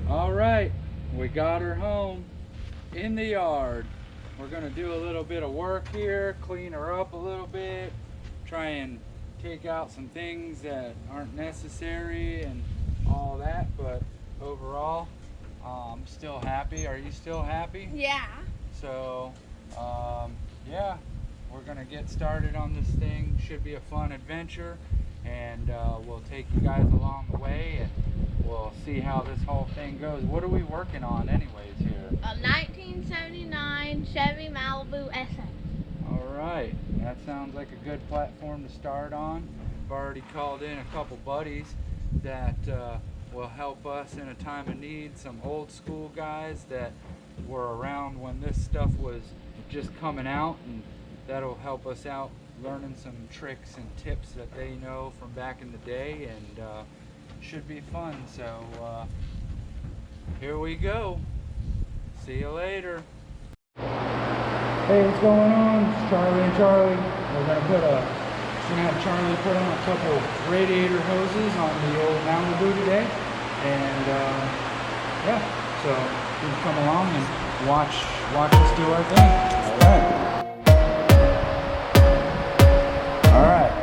All right, we got her home in the yard. We're gonna do a little bit of work here, clean her up a little bit, try and take out some things that aren't necessary and all that, but overall, I'm still happy. Are you still happy? Yeah. So, yeah, we're gonna get started on this thing. Should be a fun adventure, and we'll take you guys along the way, and we'll see how this whole thing goes. What are we working on anyways here? A 1979 Chevy Malibu SS. All right, that sounds like a good platform to start on. I've already called in a couple buddies that will help us in a time of need, some old school guys that were around when this stuff was just coming out, and that'll help us out learning some tricks and tips that they know from back in the day, and should be fun. So here we go. See you later. Hey, what's going on? It's Charlie and Charlie. We're gonna have Charlie put on a couple radiator hoses on the old Malibu today, and yeah, so you can come along and watch us do our thing. All right. All right.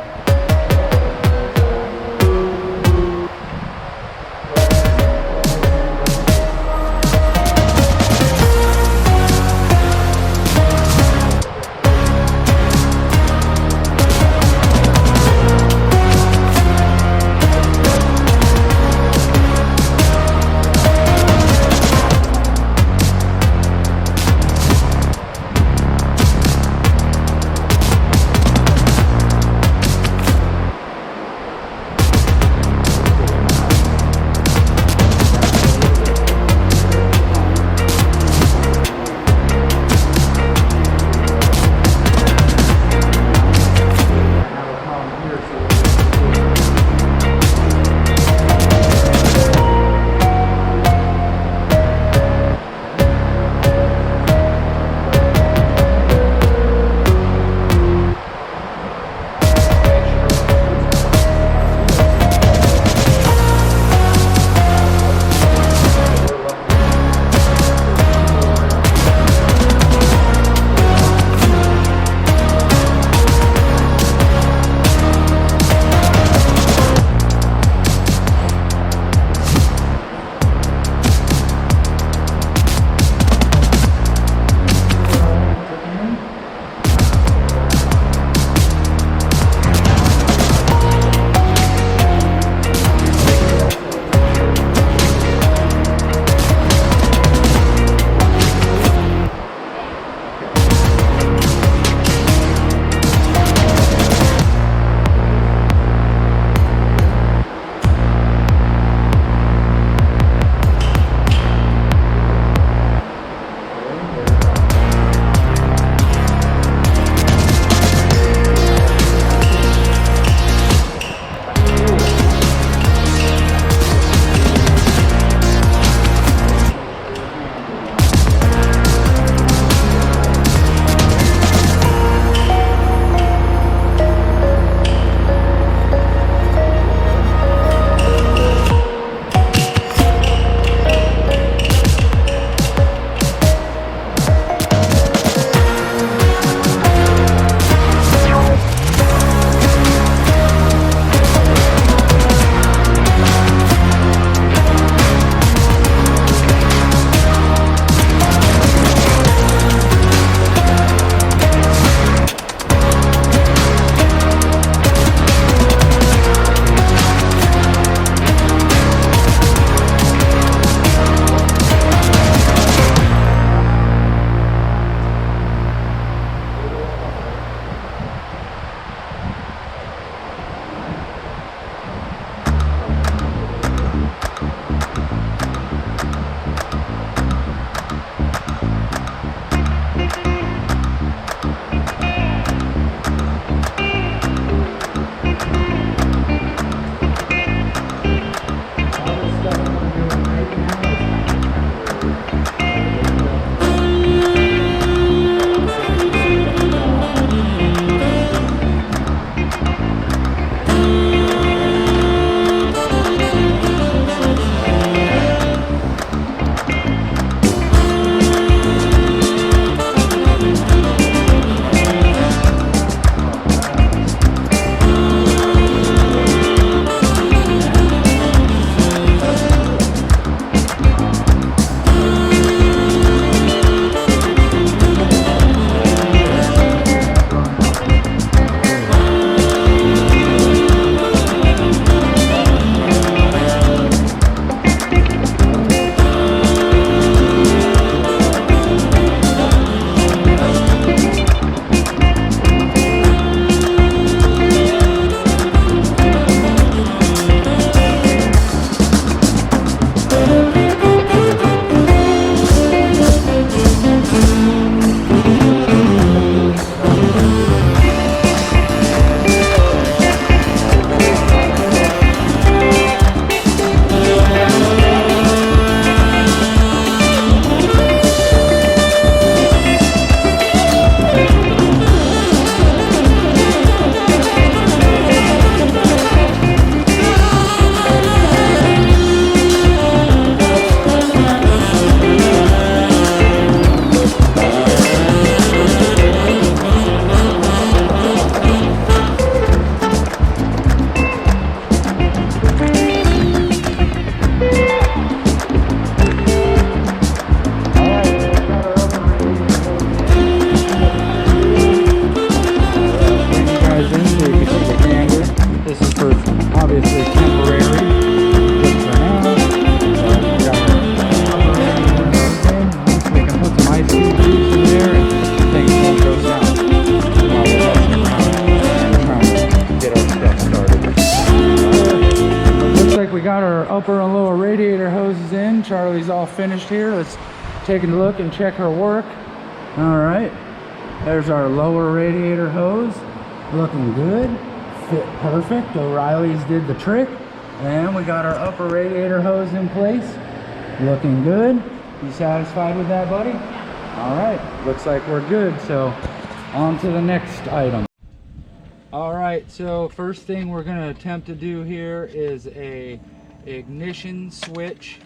hoses in. Charlie's all finished here. Let's take a look and check her work. All right, there's our lower radiator hose, looking good, fit perfect. O'Reilly's did the trick. And we got our upper radiator hose in place, looking good. You satisfied with that, buddy? All right, looks like we're good. So on to the next item. All right, so first thing we're gonna attempt to do here is a ignition switch.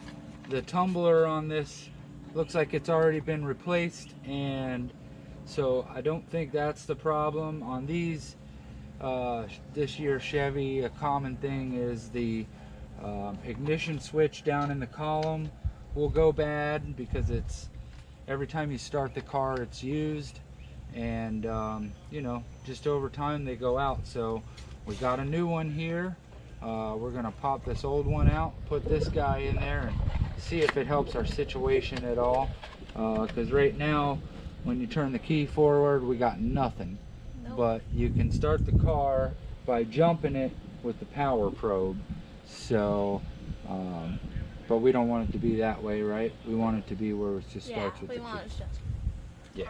The tumbler on this looks like it's already been replaced, and so I don't think that's the problem. On these this year Chevy, a common thing is the ignition switch down in the column will go bad because it's every time you start the car it's used, and you know, just over time they go out. So we got a new one here. We're gonna pop this old one out, put this guy in there, and see if it helps our situation at all, because right now when you turn the key forward we got nothing. Nope. But you can start the car by jumping it with the power probe. So but we don't want it to be that way, right? We want it to be where it just starts with the key. Yeah.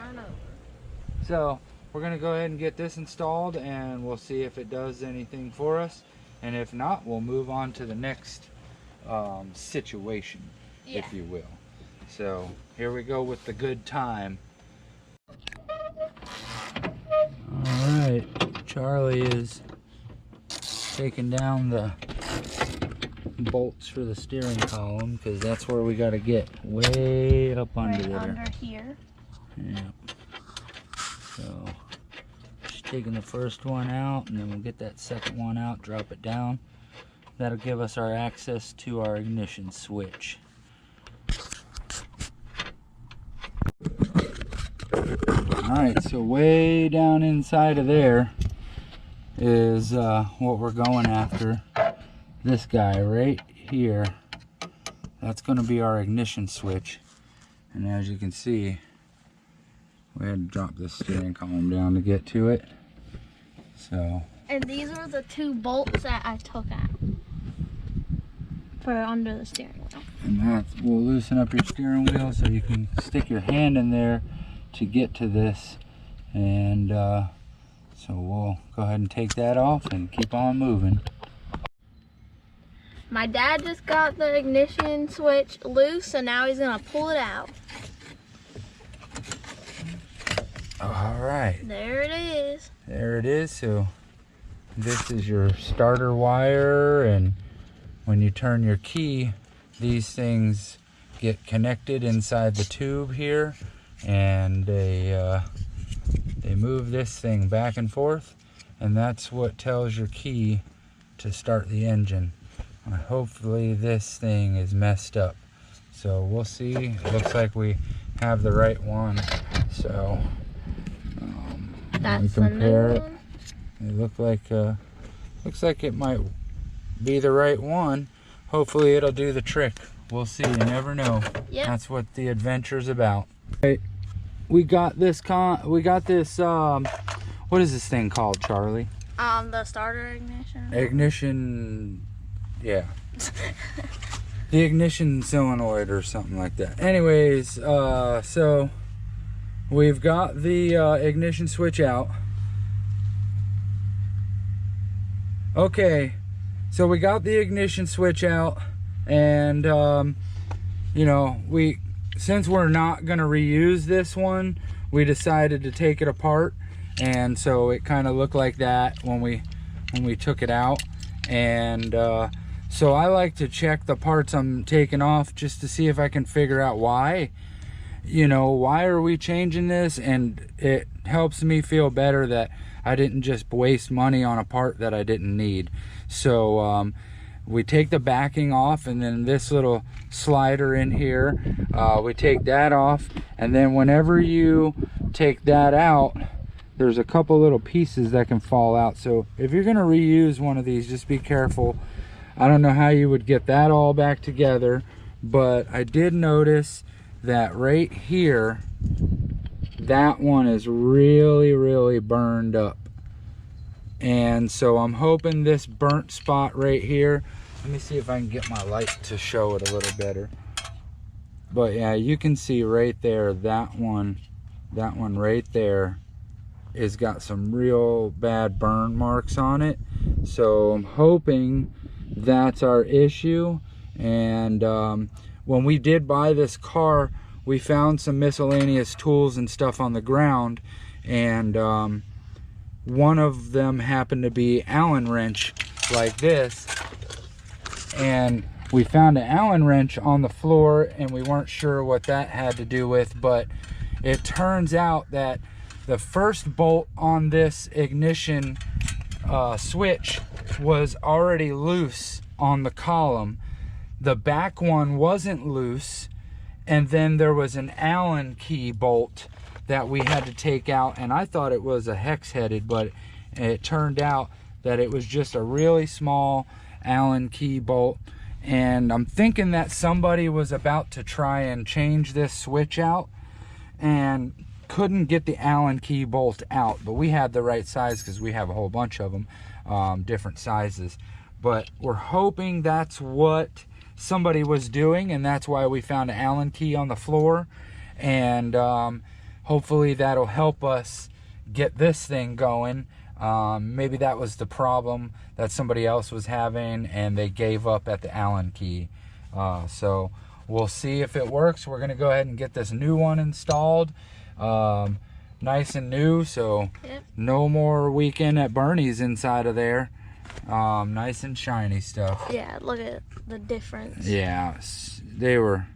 So we're gonna go ahead and get this installed, and we'll see if it does anything for us, and if not, we'll move on to the next situation, if you will. So here we go with the good time. All right, Charlie is taking down the bolts for the steering column, because that's where we got to get way up under there. Under here. Yeah. So just taking the first one out, and then we'll get that second one out, drop it down. That'll give us our access to our ignition switch. Alright, so way down inside of there is what we're going after. This guy right here. That's going to be our ignition switch. And as you can see, we had to drop this steering column down to get to it. So. And these are the two bolts that I took out for under the steering wheel. And that will loosen up your steering wheel so you can stick your hand in there to get to this. And so we'll go ahead and take that off and keep on moving. My dad just got the ignition switch loose, and now he's gonna pull it out. All right. There it is. There it is. So this is your starter wire, and when you turn your key, these things get connected inside the tube here, and they move this thing back and forth, and that's what tells your key to start the engine. Hopefully this thing is messed up, so we'll see. It looks like we have the right one, so we compare it. It looks like it might be the right one. Hopefully it'll do the trick. We'll see. You never know. Yep. That's what the adventure's about. Right. We got this what is this thing called, Charlie? The starter ignition. Ignition, yeah. The ignition solenoid or something like that. Anyways, so we've got the ignition switch out. Okay, so we got the ignition switch out, and you know, since we're not gonna reuse this one, we decided to take it apart, and so it kind of looked like that when we took it out. And so I like to check the parts I'm taking off just to see if I can figure out why. You know, why are we changing this? And it helps me feel better that I didn't just waste money on a part that I didn't need. So we take the backing off, and then this little slider in here, we take that off, and then whenever you take that out, there's a couple little pieces that can fall out. So if you're going to reuse one of these, just be careful. I don't know how you would get that all back together, but I did notice that right here, that one is really burned up. And so I'm hoping this burnt spot right here Let me see if I can get my light to show it a little better. But yeah, you can see right there, that one right there is got some real bad burn marks on it. So I'm hoping that's our issue. And when we did buy this car, we found some miscellaneous tools and stuff on the ground, and one of them happened to be Allen wrench like this, and we found an Allen wrench on the floor, and we weren't sure what that had to do with, but it turns out that the first bolt on this ignition switch was already loose on the column. The back one wasn't loose, and then there was an Allen key bolt that we had to take out, and I thought it was a hex headed, but it turned out that it was just a really small Allen key bolt. And I'm thinking that somebody was about to try and change this switch out and couldn't get the Allen key bolt out, but we had the right size because we have a whole bunch of them, different sizes. But we're hoping that's what somebody was doing, and that's why we found an Allen key on the floor. And hopefully that'll help us get this thing going. Maybe that was the problem that somebody else was having, and they gave up at the Allen key. So we'll see if it works. We're gonna go ahead and get this new one installed, nice and new, so yep. No more weekend at Bernie's inside of there. Nice and shiny stuff. Yeah, look at the difference. Yeah, they were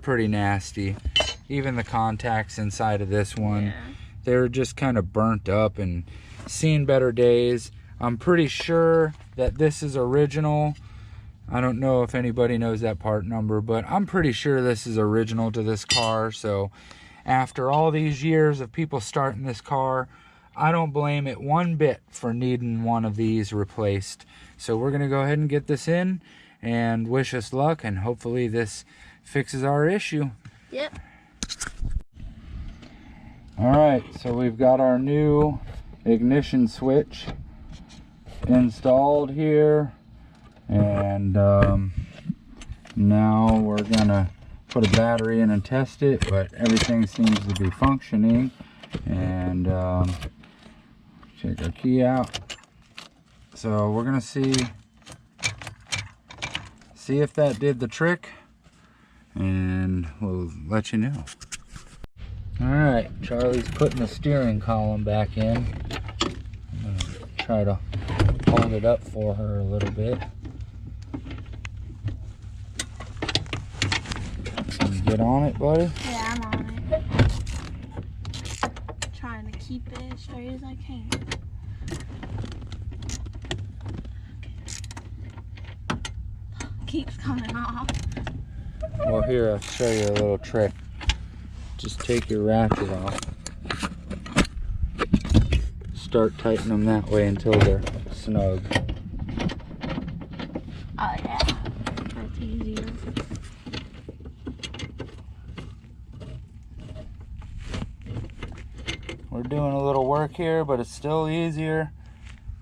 pretty nasty. Even the contacts inside of this one, yeah, they were just kind of burnt up and seen better days. I'm pretty sure that this is original. I don't know if anybody knows that part number, but I'm pretty sure this is original to this car. So after all these years of people starting this car, I don't blame it one bit for needing one of these replaced. So we're gonna go ahead and get this in and wish us luck, and hopefully this fixes our issue. Yep. All right, so we've got our new ignition switch installed here, and now we're gonna put a battery in and test it, but everything seems to be functioning. And check our key out. So we're gonna see if that did the trick, and we'll let you know. All right, Charlie's putting the steering column back in. I'm gonna try to hold it up for her a little bit. Can you get on it, buddy? Yeah, I'm on it. Trying to keep it as straight as I can. Keeps coming off. Well, here, I'll show you a little trick. Just take your ratchet off. Start tightening them that way until they're snug. Oh yeah, that's easier. We're doing a little work here, but it's still easier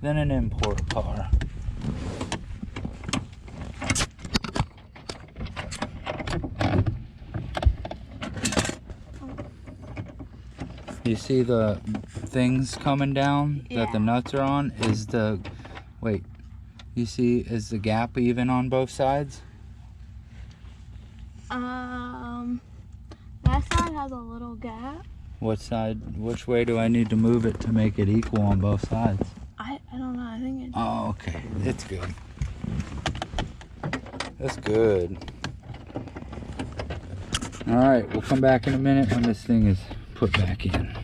than an import car. You see the things coming down, yeah, that the nuts are on? Is the, wait, you see, is the gap even on both sides? That side has a little gap. What side, which way do I need to move it to make it equal on both sides? I don't know, I think it's... Oh, okay, it's good. That's good. All right, we'll come back in a minute when this thing is put back in.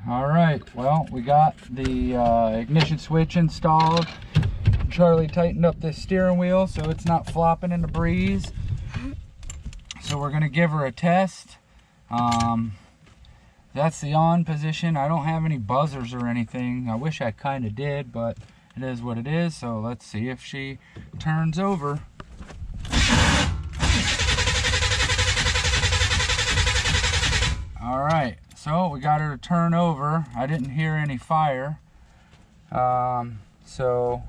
All right, well, we got the ignition switch installed. Charlie tightened up this steering wheel so it's not flopping in the breeze. So we're gonna give her a test. That's the on position. I don't have any buzzers or anything. I wish I kind of did, but it is what it is. So let's see if she turns over. All right, so we got her to turn over. I didn't hear any fire. So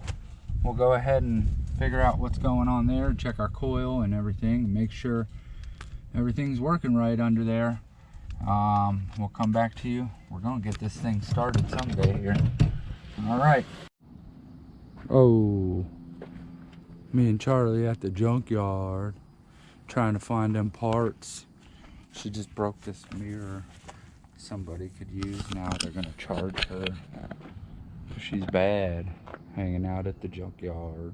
we'll go ahead and figure out what's going on there, check our coil and everything, make sure everything's working right under there. We'll come back to you. We're gonna get this thing started someday here. All right. Oh, me and Charlie at the junkyard trying to find them parts. She just broke this mirror somebody could use. Now they're gonna charge her. She's bad, hanging out at the junkyard.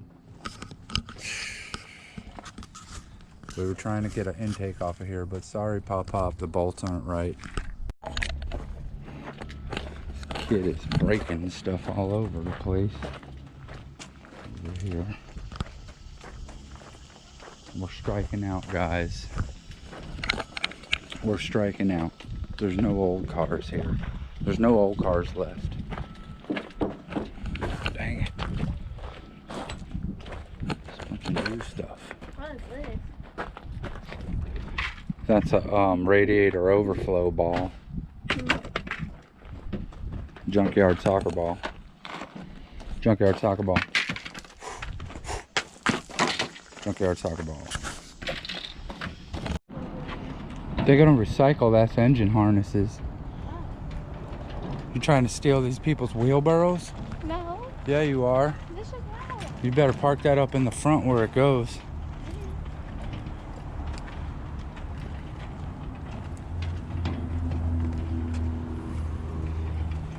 We were trying to get an intake off of here, but sorry, Pop, the bolts aren't right. This kid is breaking stuff all over the place. Over here. We're striking out, guys. We're striking out. There's no old cars here. There's no old cars left. Dang it. There's a bunch of new stuff. What is this? That's a radiator overflow ball. Junkyard soccer ball. Junkyard soccer ball. Junkyard soccer ball. They're gonna recycle that engine harnesses. You trying to steal these people's wheelbarrows? No. Yeah, you are. This is not. You better park that up in the front where it goes.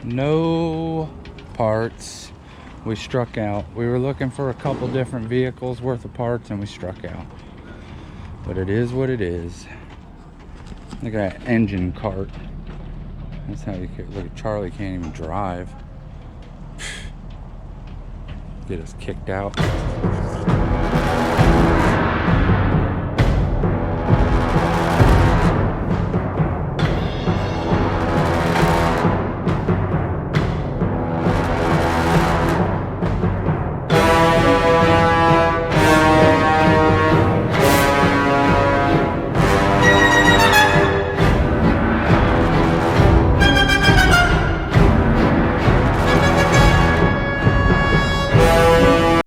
No parts. We struck out. We were looking for a couple different vehicles worth of parts and we struck out. But it is what it is. Look at that engine cart. That's how you can, look at Charlie can't even drive. Get us kicked out.